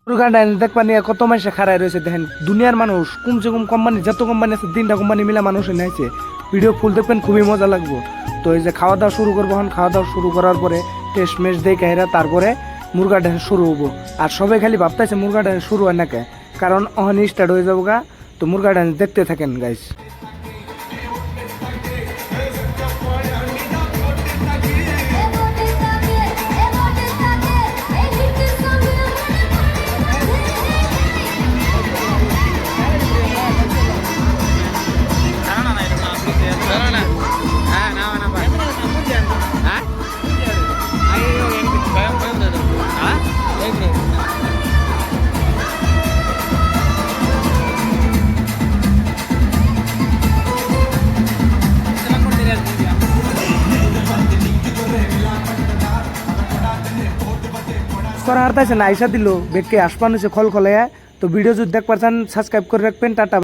মুরগা ডাইন দেখবা নিয়ে কত মানুষ খাড়াই রয়েছে দেখেন দুনিয়ার মানুষ কমসে কম কোম্পানি যত কোম্পানি আছে 3টা কোম্পানি মিলে মানুষ নিয়েছে ভিডিও ফুল দেখবেন খুবই মজা লাগবে। তো এই যে খাওয়া দাওয়া শুরু করবো, এখন খাওয়া দাওয়া শুরু করার পরে টেস্ট মেশ দিয়ে কাহিরা তারপরে মুরগা ডাইন শুরু হবো। আর সবাই খালি ভাবতেছে মুরগা ডাইন শুরু হয় না কে, কারণ অহনি স্টার্ট হয়ে যাবো গা। তো মুরগা ডাইন দেখতে থাকেন গাইস। করা হারতাছে না আইসা দিল বেগকে আসপান হয়েছে খল খলে। তো ভিডিও যদি দেখ পারছেন সাবস্ক্রাইব করে রাখবেন। টাটা।